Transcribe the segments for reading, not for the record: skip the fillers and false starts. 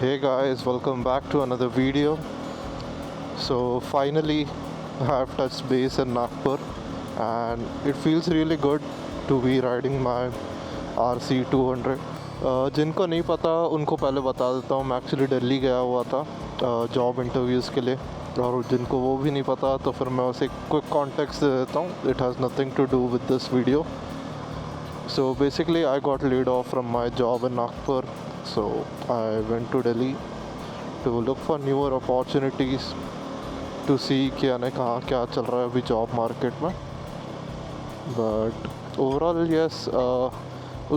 Hey guys, welcome back to another video. So finally I have touched base in Nagpur and it feels really good to be riding my RC 200. जिनको नहीं पता उनको पहले बता देता हूँ, मैं एक्चुअली दिल्ली गया हुआ था जॉब इंटरव्यूज़ के लिए, और जिनको वो भी नहीं पता तो फिर मैं उसे क्विक कॉन्टेक्स्ट दे देता हूँ. It has nothing to do with this video. So basically I got laid off from my job in Nagpur, so I went to Delhi to look for newer opportunities to see कि यानी कहाँ क्या चल रहा है अभी job market में. But overall yes,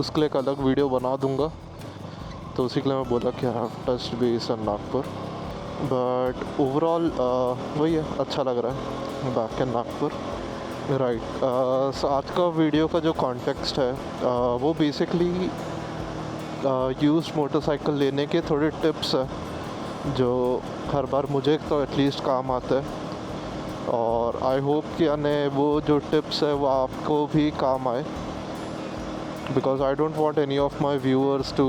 उसके लिए एक अलग वीडियो बना दूँगा, तो उसी के लिए मैं बोला कि I have touched base in Nagpur. But overall वही है, अच्छा लग रहा है बैक इन नागपुर. राइट. सो आज का वीडियो का जो कॉन्टेक्स्ट है वो बेसिकली यूज्ड मोटरसाइकिल लेने के थोड़े टिप्स हैं जो हर बार मुझे तो एटलीस्ट काम आता है, और आई होप कि यानी वो जो टिप्स है वो आपको भी काम आए, because I don't want any of my viewers to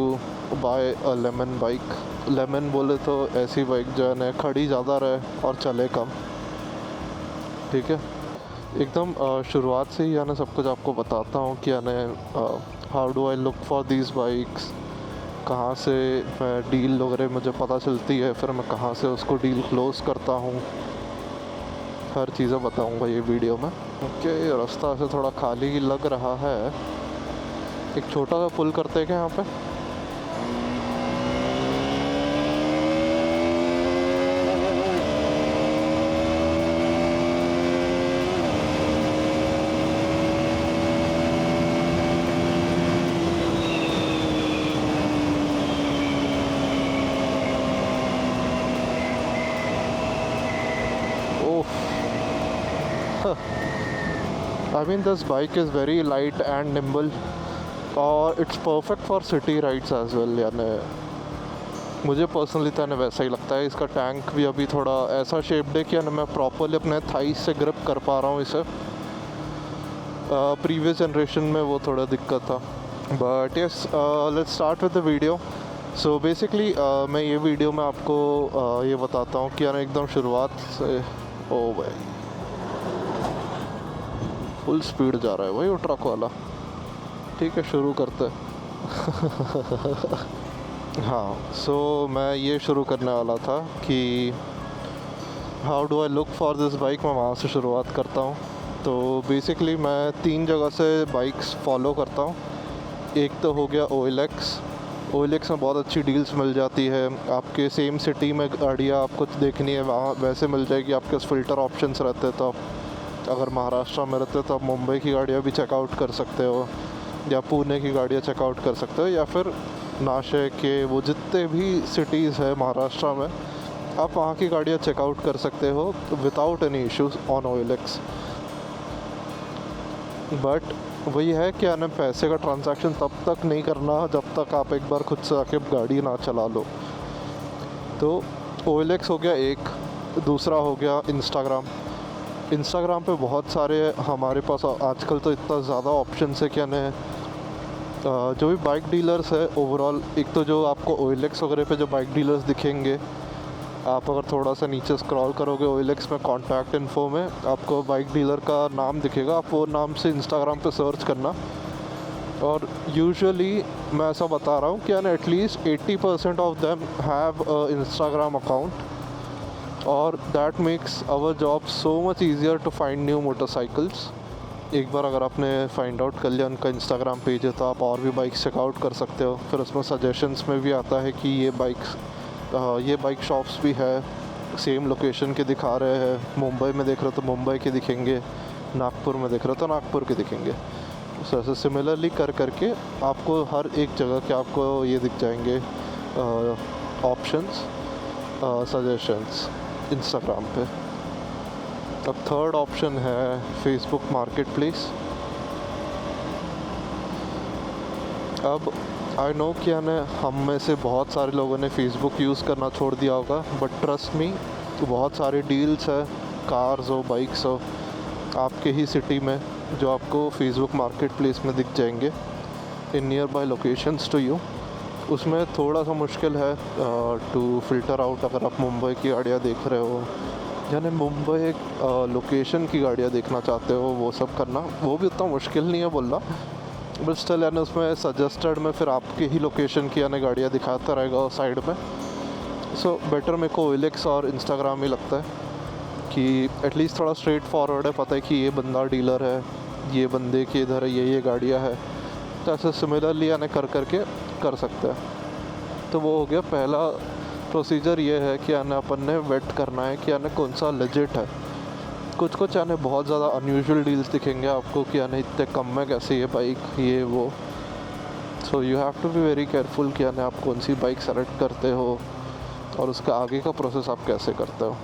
buy a lemon bike. Lemon बोले तो ऐसी बाइक जो है ना खड़ी ज़्यादा रहे और चले कम. ठीक है, एकदम शुरुआत से ही यानी सब कुछ आपको बताता हूँ कि यानी how do I look for these bikes, कहाँ से मैं डील वगैरह मुझे पता चलती है, फिर मैं कहाँ से उसको डील क्लोज़ करता हूँ, हर चीज़ें बताऊँगा ये वीडियो में. ओके, रास्ता ऐसे थोड़ा खाली लग रहा है. एक छोटा सा पुल करते हैं क्या यहाँ पे. I mean this bike is very light and nimble, और it's perfect for city rides as well. यानी मुझे पर्सनली तो यानी वैसा ही लगता है. इसका टैंक भी अभी थोड़ा ऐसा शेप्ड है कि यानी मैं प्रॉपरली अपने थाइस से ग्रिप कर पा रहा हूँ इसे. प्रीवियस जनरेशन में वो थोड़ा दिक्कत था. But yes, let's start with the video. So basically मैं ये वीडियो में आपको ये बताता हूँ कि यानी एकदम शुरुआत से. ओ भाई, फुल स्पीड जा रहा है भाई वो ट्रक वाला. ठीक है, शुरू करते हैं. हाँ, सो मैं ये शुरू करने वाला था कि how do I look for this bike. मैं वहाँ से शुरुआत करता हूँ. तो बेसिकली मैं 3 जगह से बाइक्स फॉलो करता हूँ. एक तो हो गया OLX. OLX में बहुत अच्छी डील्स मिल जाती है. आपके सेम सिटी में गाड़ियाँ आपको देखनी है वहाँ वैसे मिल जाएगी. आपके पास फ़िल्टर ऑप्शंस रहते हैं, तो आप अगर महाराष्ट्र में रहते हो तो आप मुंबई की गाड़ियाँ भी चेकआउट कर सकते हो, या पुणे की गाड़ियाँ चेकआउट कर सकते हो, या फिर नाशिक के वो जितने भी सिटीज़ है महाराष्ट्र में आप वहाँ की गाड़ियाँ चेकआउट कर सकते हो without any issues on OLX. But वही है कि यानी पैसे का ट्रांजैक्शन तब तक नहीं करना जब तक आप एक बार खुद से आके गाड़ी ना चला लो. तो OLX हो गया एक. दूसरा हो गया इंस्टाग्राम पे बहुत सारे हमारे पास आजकल तो इतना ज़्यादा ऑप्शन है कि यानी जो भी बाइक डीलर्स है ओवरऑल. एक तो जो आपको OLX वगैरह पे जो बाइक डीलर्स दिखेंगे, आप अगर थोड़ा सा नीचे स्क्रॉल करोगे OLX में कॉन्टैक्ट इन्फो में आपको बाइक डीलर का नाम दिखेगा. आप वो नाम से इंस्टाग्राम पे सर्च करना, और यूजुअली मैं ऐसा बता रहा हूँ कि यानी at least 80% of them have Instagram account, और that makes our job so much easier to find new motorcycles. एक बार अगर आपने फाइंड आउट कर लिया उनका इंस्टाग्राम पेज है तो आप और भी बाइक्स चेकआउट कर सकते हो. फिर उसमें सजेशंस में भी आता है कि ये बाइक शॉप्स भी है, सेम लोकेशन के दिखा रहे हैं. मुंबई में देख रहे हो तो मुंबई के दिखेंगे, नागपुर में देख रहे हो तो नागपुर के दिखेंगे. सो ऐसे सिमिलरली करके आपको हर एक जगह के आपको ये दिख जाएंगे ऑप्शंस, सजेशंस इंस्टाग्राम पे. अब थर्ड ऑप्शन है फेसबुक मार्केट प्लेस. अब आई नो कि यानी हम में से बहुत सारे लोगों ने फेसबुक यूज़ करना छोड़ दिया होगा, बट ट्रस्ट मी बहुत सारे डील्स है, कार्स हो बाइक्स हो आपके ही सिटी में जो आपको फेसबुक मार्केट प्लेस में दिख जाएंगे in nearby locations to you. उसमें थोड़ा सा मुश्किल है टू फ़िल्टर आउट अगर आप मुंबई की गाड़ियाँ देख रहे हो, यानी मुंबई लोकेशन की गाड़ियाँ देखना चाहते हो, वो सब करना वो भी उतना मुश्किल नहीं है बोलना, बट स्टिल यानी उसमें सजेस्टेड में फिर आपके ही लोकेशन की यानी गाड़ियाँ दिखाता रहेगा साइड में। सो बेटर मेरे को OLX और इंस्टाग्राम ही लगता है कि एटलीस्ट थोड़ा स्ट्रेट फॉरवर्ड है, पता है कि ये बंदा डीलर है, ये बंदे के इधर है, ये गाड़ियाँ है, तो ऐसे सिमिलरली यानी करके कर सकते हैं। तो वो हो गया पहला प्रोसीजर। ये है कि यानी अपन ने वेट करना है कि यानी कौन सा लेजिट है। कुछ यानी बहुत ज़्यादा अनयूजुअल डील्स दिखेंगे आपको कि यानी इतने कम में कैसे ये बाइक ये वो। So you have to be very careful कि यानी आप कौन सी बाइक सेलेक्ट करते हो और उसका आगे का प्रोसेस आप कैसे करते हो।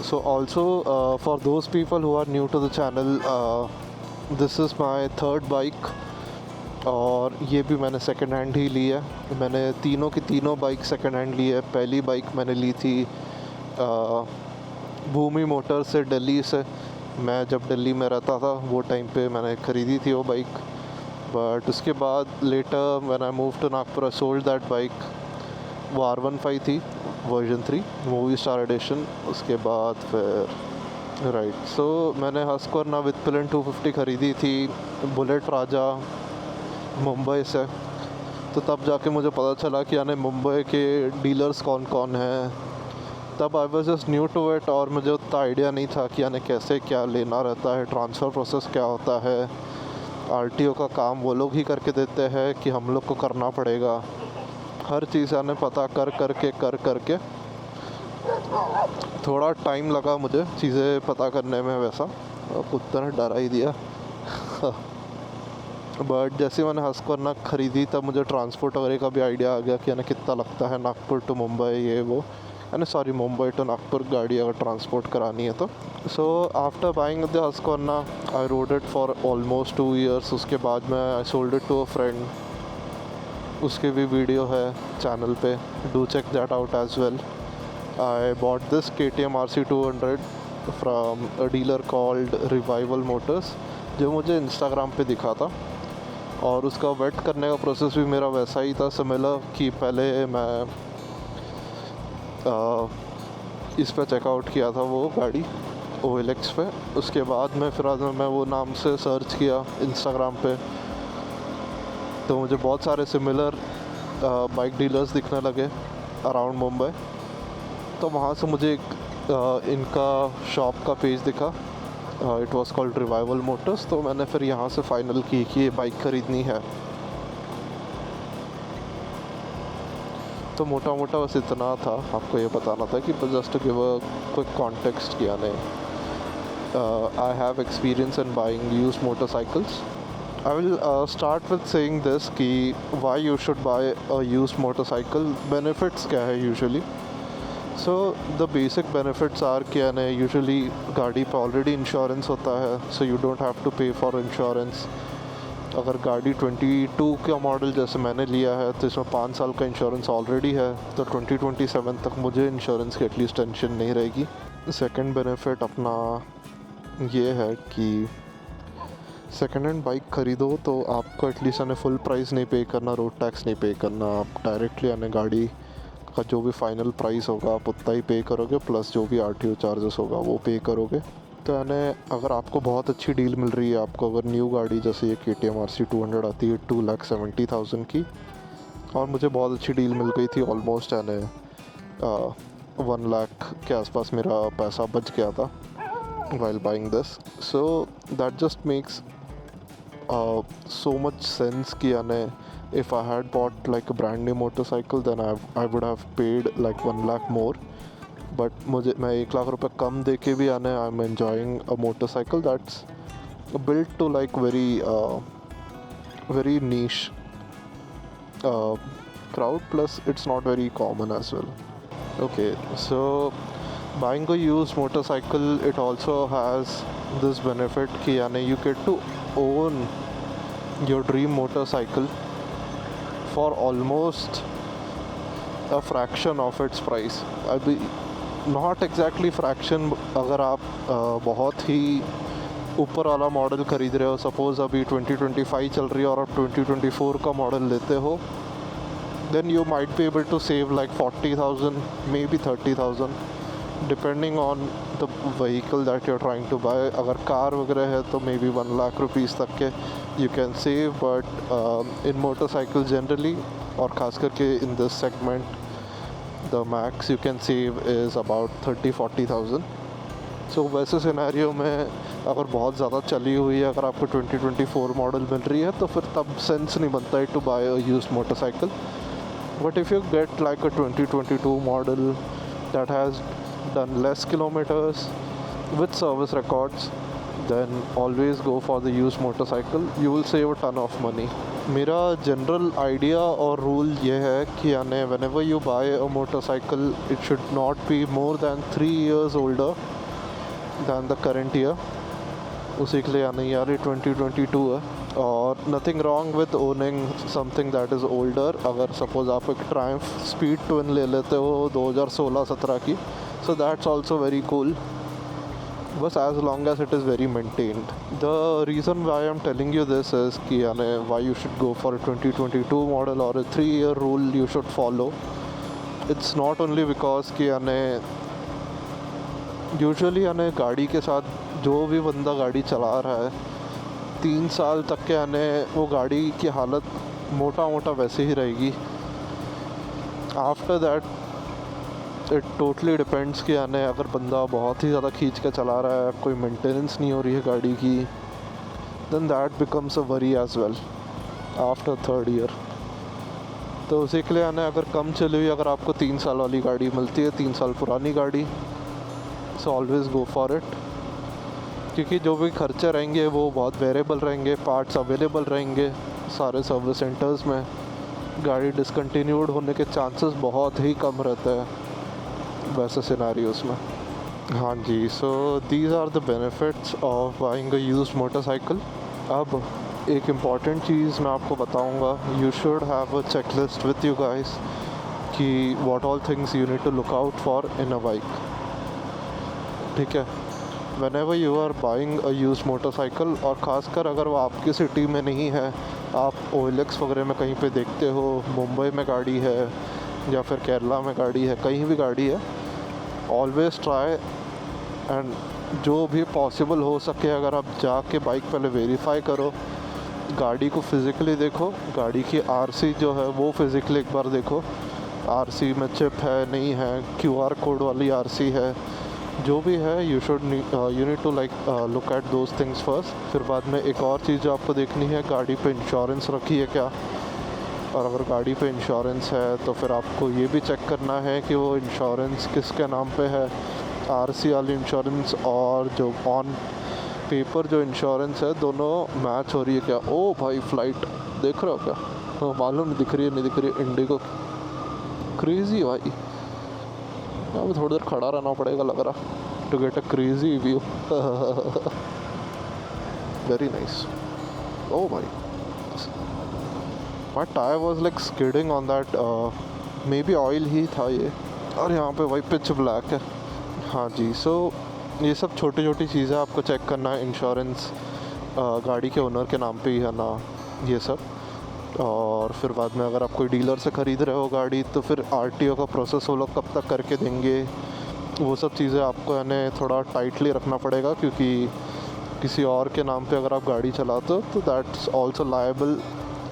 So also for those people who are new to the channel, this is my third bike और ये भी मैंने सेकेंड हैंड ही ली है। मैंने तीनों की तीनों बाइक सेकेंड हैंड ली है। पहली बाइक मैंने ली थी भूमि मोटर से, दिल्ली से। मैं जब दिल्ली में रहता था वो टाइम पे मैंने ख़रीदी थी वो बाइक, बट उसके बाद later when I move to Nagpur I sold that bike. वो R15 थी वर्जन 3 मूवी स्टार एडिशन। उसके बाद फिर राइट सो मैंने हस्क्वर्ना विद पिलन 250 ख़रीदी थी बुलेट राजा मुंबई से। तो तब जाके मुझे पता चला कि यानी मुंबई के डीलर्स कौन कौन हैं। तब I was just new to it और मुझे उतना आइडिया नहीं था कि यानी कैसे क्या लेना रहता है, ट्रांसफ़र प्रोसेस क्या होता है, RTO का काम वो लोग ही करके देते हैं कि हम लोग को करना पड़ेगा। हर चीज़ यानी पता कर करके थोड़ा टाइम लगा मुझे चीज़ें पता करने में। वैसा कुत्ते ने डरा ही दिया बट जैसे मैंने हस्क्वर्ना ख़रीदी तब मुझे ट्रांसपोर्ट वगैरह का भी आइडिया आ गया कि यानी कितना लगता है नागपुर टू मुंबई ये वो, यानी सॉरी मुंबई टू नागपुर गाड़ी अगर ट्रांसपोर्ट करानी है तो। So after buying the Husqvarna I rode it for almost 2 years। उसके बाद मैं I sold it to a friend, उसकी भी वीडियो है चैनल पे, do check that out as well. I bought this KTM RC200 from a dealer called Revival Motors, जो मुझे Instagram पे दिखा था। और उसका वेट करने का प्रोसेस भी मेरा वैसा ही था सिमिलर कि पहले मैं इस पे चेकआउट किया था वो गाड़ी OLX पे। उसके बाद में फिर मैं वो नाम से सर्च किया इंस्टाग्राम पे, तो मुझे बहुत सारे सिमिलर बाइक डीलर्स दिखने लगे अराउंड मुंबई। तो वहाँ से मुझे एक इनका शॉप का पेज दिखा, it was called Revival Motors. तो मैंने फिर यहाँ से फाइनल की कि ये बाइक ख़रीदनी है। तो मोटा मोटा बस इतना था, आपको ये बताना था कि just to give a quick context किया नहीं। I have experience in buying used motorcycles. I will start with saying this कि why you should buy a used motorcycle, benefits क्या है usually। So the basic benefits are कि यानी usually गाड़ी पे already insurance होता है, so you don't have to pay for insurance। अगर गाड़ी 22 का मॉडल जैसे मैंने लिया है तो इसमें 5 साल का इंश्योरेंस ऑलरेडी है, तो 2027 तक मुझे इंश्योरेंस की एटलीस्ट टेंशन नहीं रहेगी। सेकंड बेनिफिट अपना ये है कि सेकेंड हैंड बाइक ख़रीदो तो आपको एटलीस्ट यानी फुल प्राइस नहीं पे करना, रोड टैक्स नहीं पे करना। आप डायरेक्टली यानी गाड़ी का जो भी फाइनल प्राइस होगा आप उतना ही पे करोगे, प्लस जो भी RTO चार्जेस होगा वो पे करोगे। तो यानी अगर आपको बहुत अच्छी डील मिल रही है, आपको अगर न्यू गाड़ी जैसे ये KTM RC200 आती है 2,70,000 की, और मुझे बहुत अच्छी डील मिल गई थी, ऑलमोस्ट यानी 1 लाख के आसपास मेरा पैसा बच गया था while buying this। So that just makes so much sense कि यानी if I had bought like a brand new motorcycle then I would have paid like 1 lakh more, but मैं 1 लाख रुपए कम दे के भी यानी I'm enjoying a motorcycle that's built to like very niche crowd, plus it's not very common as well। Okay, so buying a used motorcycle, it also has this benefit कि यानी you get to own your dream motorcycle for almost a fraction of its price। अभी not exactly fraction, अगर आप बहुत ही ऊपर वाला model ख़रीद रहे हो, सपोज़ अभी 2025 चल रही है और आप 2024 का मॉडल लेते हो, then you might be able to save like 40,000, maybe 30,000, depending on the vehicle that you're trying to buy. अगर कार वगैरह है तो maybe 1 लाख रुपीस तक के you can save, but in motorcycle generally और खास करके in this segment the max you can save is about 30-40,000. सो वैसे सिनेरियो में अगर बहुत ज़्यादा चली हुई है, अगर आपको 2024 मॉडल मिल रही है तो फिर तब सेंस नहीं बनता है to buy a used motorcycle. But if you get like a 2022 model that has done less kilometers with service records, then always go for the used motorcycle. You will save a ton of money. मेरा general idea और rule ये है कि यानी whenever you buy a motorcycle it should not be more than 3 years older than the current year. उसी के लिए यानी यार 2022 है और nothing wrong with owning something that is older. अगर सपोज आप एक ट्रायम्फ स्पीड ट्विन ले लेते हो 2016-17 की, so that's also very cool, बस as long as it is very maintained. The reason why I'm telling you this is कि यानी why you should go for a 2022 model or a 3-year rule you should follow. It's not only because कि यानी usually यानी गाड़ी के साथ जो भी बंदा गाड़ी चला रहा है 3 साल तक के यानी वो गाड़ी की हालत मोटा मोटा वैसे ही रहेगी. After that it totally depends कि यानी अगर बंदा बहुत ही ज़्यादा खींच के चला रहा है, कोई मेंटेनेंस नहीं हो रही है गाड़ी की, then that becomes a worry as well after 3rd year. तो उसी के लिए यानी अगर कम चली हुई, अगर आपको 3 साल वाली गाड़ी मिलती है, 3 साल पुरानी गाड़ी, so always go for it. क्योंकि जो भी खर्चे रहेंगे वो बहुत वेरिएबल रहेंगे, पार्ट्स अवेलेबल रहेंगे सारे सर्विस सेंटर्स में, गाड़ी डिसकंटिन्यूड होने के चांसेस बहुत ही कम रहते हैं वैसे सिनेरियोस में. हाँ जी, so these are the benefits of buying a used motorcycle. अब एक इम्पॉर्टेंट चीज़ मैं आपको बताऊंगा. You should have a checklist with you guys कि what all things you need to look out for in a bike. ठीक है, whenever you are buying a used motorcycle, और ख़ासकर अगर वो आपकी सिटी में नहीं है, आप OLX वगैरह में कहीं पे देखते हो, मुंबई में गाड़ी है या फिर केरला में गाड़ी है, कहीं भी गाड़ी है, ऑलवेज़ ट्राई एंड जो भी पॉसिबल हो सके अगर आप जाके बाइक पहले वेरीफाई करो, गाड़ी को फिज़िकली देखो, गाड़ी की RC जो है वो फिज़िकली एक बार देखो, RC में चिप है नहीं है, QR कोड वाली RC है, जो भी है you need to like look at those things first. फिर बाद में एक और चीज़ जो आपको देखनी है, गाड़ी पे इंश्योरेंस रखी है क्या, और अगर गाड़ी पे इंश्योरेंस है तो फिर आपको ये भी चेक करना है कि वो इंश्योरेंस किसके नाम पे है, RC वाली इंश्योरेंस और जो ऑन पेपर जो इंश्योरेंस है दोनों मैच हो रही है क्या. ओ भाई फ्लाइट देख रहे हो क्या, तो मालूम नहीं दिख रही है नहीं दिख रही है. इंडिगो क्रेजी भाई, अब थोड़ी देर खड़ा रहना पड़ेगा लग रहा to get a crazy view. Very nice. ओ भाई, my tyre was like skidding on that, maybe oil ही था ये. और यहाँ पे भाई पिच ब्लैक है. हाँ जी, सो ये सब छोटी छोटी चीज़ें आपको चेक करना है. इंश्योरेंस गाड़ी के ओनर के नाम पे ही है ना, ये सब. और फिर बाद में अगर आप कोई डीलर से ख़रीद रहे हो गाड़ी तो फिर RTO का प्रोसेस वो लोग कब तक करके देंगे, वो सब चीज़ें आपको यानी थोड़ा टाइटली रखना पड़ेगा. क्योंकि किसी और के नाम पे अगर आप गाड़ी चलाते हो तो दैट्स ऑल्सो लायबल,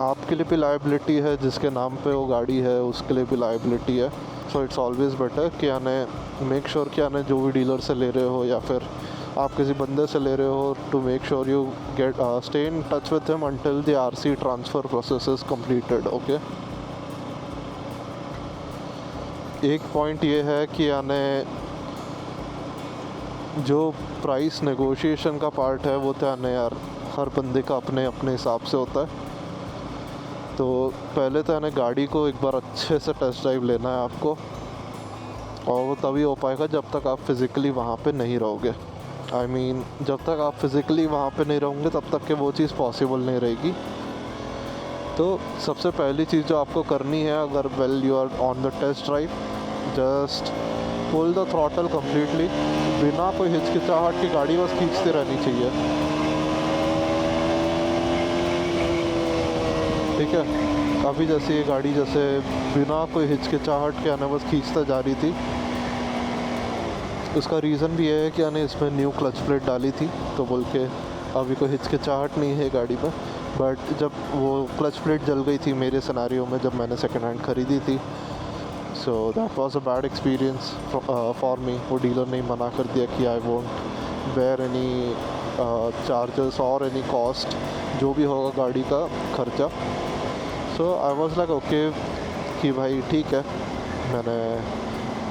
आपके लिए भी लायबिलिटी है, जिसके नाम पे वो गाड़ी है उसके लिए भी लायबिलिटी है. सो इट्स ऑलवेज़ बेटर कि यानी मेक श्योर कि यानी जो भी डीलर से ले रहे हो या फिर आप किसी बंदे से ले रहे हो, to make sure you get stay in touch with him until the RC transfer process is completed. Okay, एक पॉइंट ये है कि यानी जो प्राइस नेगोशिएशन का पार्ट है वो तो यानी यार हर बंदे का अपने अपने हिसाब से होता है. तो पहले तो यानी गाड़ी को एक बार अच्छे से टेस्ट ड्राइव लेना है आपको, और वो तभी हो पाएगा जब तक आप फिज़िकली वहाँ पे नहीं रहोगे. आई मीन जब तक आप फिज़िकली वहाँ पे नहीं रहोगे तब तक के वो चीज़ पॉसिबल नहीं रहेगी. तो सबसे पहली चीज़ जो आपको करनी है, अगर well you are on the test drive, just pull the throttle completely, बिना कोई हिचकिचाहट की गाड़ी बस खींचते रहनी चाहिए. ठीक है, अभी जैसे ये गाड़ी जैसे बिना कोई हिचकिचाहट के आने बस खींचता जा रही थी। उसका रीज़न भी ये है कि आने इसमें न्यू क्लच प्लेट डाली थी, तो बोल के अभी कोई हिचकिचाहट नहीं है गाड़ी में। बट जब वो क्लच प्लेट जल गई थी मेरे सिनेरियो में जब मैंने सेकेंड हैंड ख़रीदी थी, so that was a bad experience for me. वो डीलर ने मना कर दिया कि I won't bear any charges और एनी कॉस्ट, जो भी होगा गाड़ी का खर्चा। So I was like okay कि भाई ठीक है,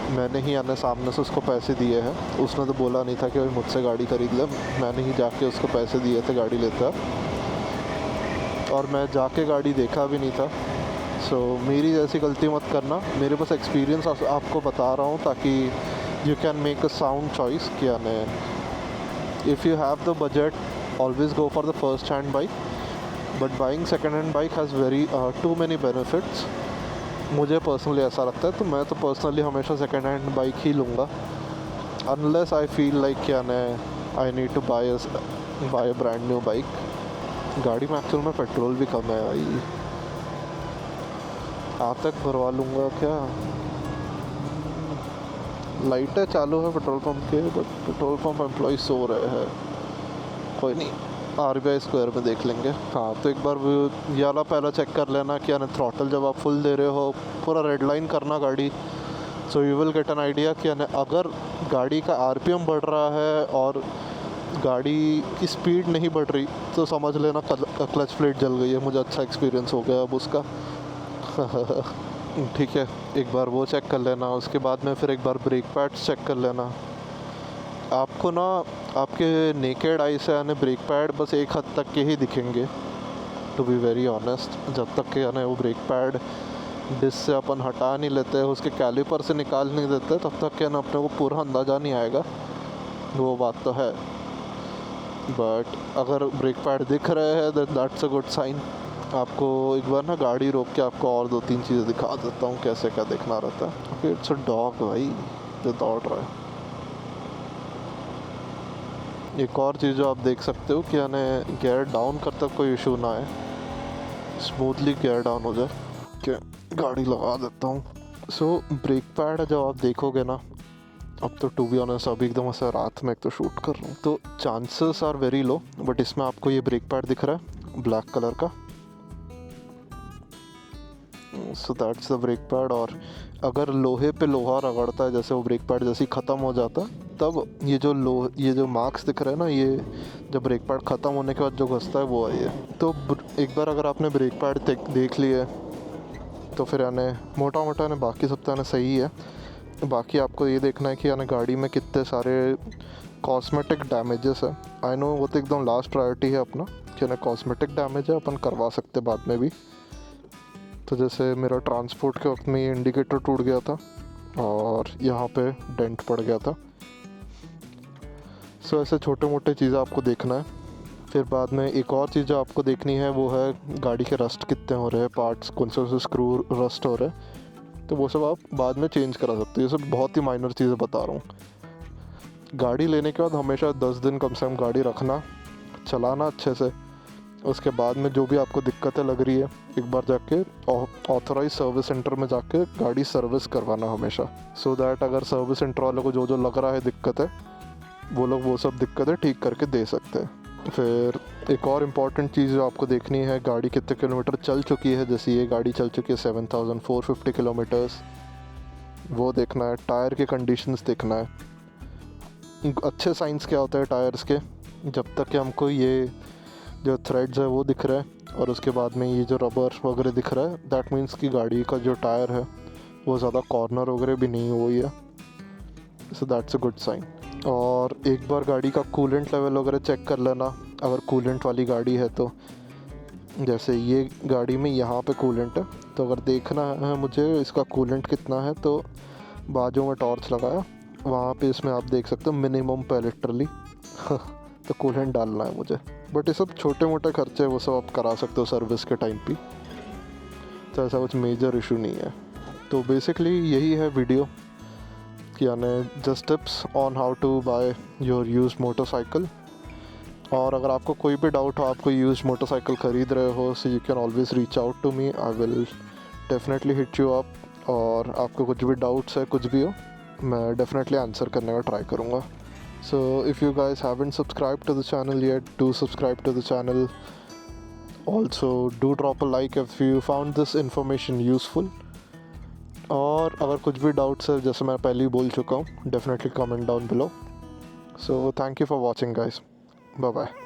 मैंने ही आने सामने से उसको पैसे दिए हैं। उसने तो बोला नहीं था कि भाई मुझसे गाड़ी ख़रीद ले, मैंने ही जाके उसको पैसे दिए थे गाड़ी लेता, और मैं जाके गाड़ी देखा भी नहीं था। सो मेरी जैसी गलती मत करना। मेरे पास एक्सपीरियंस आपको बता रहा हूँ ताकि you can make a sound choice. कि आने if you have the budget always go for the first hand bike, but buying second hand bike has very too many benefits. मुझे पर्सनली ऐसा लगता है, तो मैं तो पर्सनली हमेशा सेकेंड हैंड बाइक ही लूँगा अनलेस आई फील लाइक क्या I need to buy a brand new bike. गाड़ी में एक्चुअल में पेट्रोल भी कम है भाई, आज तक भरवा लूँगा क्या। लाइटें चालू है पेट्रोल पंप के, बट पेट्रोल पंप एम्प्लॉय सो रहे हैं। कोई नहीं, RBI स्क्वायर में देख लेंगे। हाँ, तो एक बार ये वाला पहला चेक कर लेना कि यानी थ्रॉटल जब आप फुल दे रहे हो पूरा रेड लाइन करना गाड़ी, so you will get an idea कि यानी अगर गाड़ी का RPM बढ़ रहा है और गाड़ी की स्पीड नहीं बढ़ रही तो समझ लेना क्लच प्लेट जल गई है। मुझे अच्छा एक्सपीरियंस हो गया अब उसका। ठीक है, एक बार वो चेक कर लेना। उसके बाद में फिर एक बार ब्रेक पैड्स चेक कर लेना। आपको ना आपके नेकेड आई से यानी ब्रेक पैड बस एक हद तक के ही दिखेंगे, टू बी वेरी ऑनेस्ट। जब तक के यानी वो ब्रेक पैड डिस्क से अपन हटा नहीं लेते, उसके कैलिपर से निकाल नहीं देते, तब तक के ना अपने को पूरा अंदाज़ा नहीं आएगा। वो बात तो है, बट अगर ब्रेक पैड दिख रहे हैं दैट्स अ गुड साइन। आपको एक बार ना गाड़ी रोक के आपको और 2-3 चीज़ें दिखा देता हूँ कैसे क्या देखना रहता है। ओके, इट्स अ डॉग भाई जो दौड़ रहा है। एक और चीज़ जो आप देख सकते हो कि यानी गियर डाउन करते कोई इशू ना आए, स्मूथली गियर डाउन हो जाए। क्या गाड़ी लगा देता हूँ। सो ब्रेक पैड जब आप देखोगे ना, अब तो टू बी ऑनेस्ट अभी एकदम ऐसा रात में एक तो शूट कर रहा हूँ, तो chances are very low, but इसमें आपको ये ब्रेक पैड दिख रहा है ब्लैक कलर का। So that's the brake pad. और अगर लोहे पे लोहा रगड़ता है, जैसे वो ब्रेक पैड जैसे ही ख़त्म हो जाता है, तब ये जो मार्क्स दिख रहे हैं ना, ये जब ब्रेक पैड ख़त्म होने के बाद जो घसता है वो है ये। तो एक बार अगर आपने ब्रेक पैड देख लिए तो फिर यानी मोटा मोटा यानी बाकी सब तो यानी सही है। बाकी आपको ये देखना है कि यानी गाड़ी में कितने सारे कॉस्मेटिक डैमेजेस है। आई नो वो तो एकदम लास्ट प्रायोरिटी है अपना कि यानी कॉस्मेटिक डैमेज है, अपन करवा सकते बाद में भी। तो जैसे मेरा ट्रांसपोर्ट के वक्त में ये इंडिकेटर टूट गया था और यहाँ पे डेंट पड़ गया था। सो ऐसे छोटे मोटे चीज़ें आपको देखना है। फिर बाद में एक और चीज़ जो आपको देखनी है वो है गाड़ी के रस्ट कितने हो रहे हैं, पार्ट्स कौन से स्क्रू रस्ट हो रहे हैं, तो वो सब आप बाद में चेंज करा सकते हो। ये सब बहुत ही माइनर चीज़ें बता रहा हूँ। गाड़ी लेने के बाद हमेशा 10 दिन कम से कम गाड़ी रखना, चलाना अच्छे से। उसके बाद में जो भी आपको दिक्कतें लग रही है, एक बार जाके ऑथराइज सर्विस सेंटर में जाके गाड़ी सर्विस करवाना हमेशा, सो दैट अगर सर्विस सेंटर वालों को जो लग रहा है दिक्कत है, वो लोग वो सब दिक्कतें ठीक करके दे सकते हैं। फिर एक और इम्पॉर्टेंट चीज़ जो आपको देखनी है, गाड़ी कितने किलोमीटर चल चुकी है। जैसे ये गाड़ी चल चुकी है 7450 किलोमीटर्स, वो देखना है। टायर के कंडीशंस देखना है। अच्छे साइंस क्या होता है टायर्स के, जब तक कि हमको ये जो थ्रेड्स है वो दिख रहा है और उसके बाद में ये जो रबर वगैरह दिख रहा है, दैट मीन्स कि गाड़ी का जो टायर है वो ज़्यादा कॉर्नर वगैरह भी नहीं हुई है, so that's a good sign. और एक बार गाड़ी का कूलेंट लेवल वगैरह चेक कर लेना अगर कूलेंट वाली गाड़ी है तो। जैसे ये गाड़ी में यहाँ पे कूलेंट है, तो अगर देखना है मुझे इसका कूलेंट कितना है, तो बाजू में टॉर्च लगाया, वहाँ पे इसमें आप देख सकते हो मिनिमम पे लिटरली तो कूलेंट डालना है मुझे। बट ये सब छोटे मोटे खर्चे वो सब आप करा सकते हो सर्विस के टाइम पे, तो ऐसा कुछ मेजर इशू नहीं है। तो बेसिकली यही है वीडियो, यानी just tips on how to buy your used motorcycle. और अगर आपको कोई भी डाउट हो, आप कोई यूज्ड मोटरसाइकिल ख़रीद रहे हो, so you can always reach out to me, I will definitely hit you up. और आपको कुछ भी डाउट्स है, कुछ भी हो, मैं डेफिनेटली आंसर करने का ट्राई करूँगा। So if you guys haven't subscribe to the channel yet, do subscribe to the channel. Also do drop a like if you found this information useful. और अगर कुछ भी डाउट्स है, जैसे मैं पहले ही बोल चुका हूँ, definitely comment down below. So thank you for watching guys, bye bye.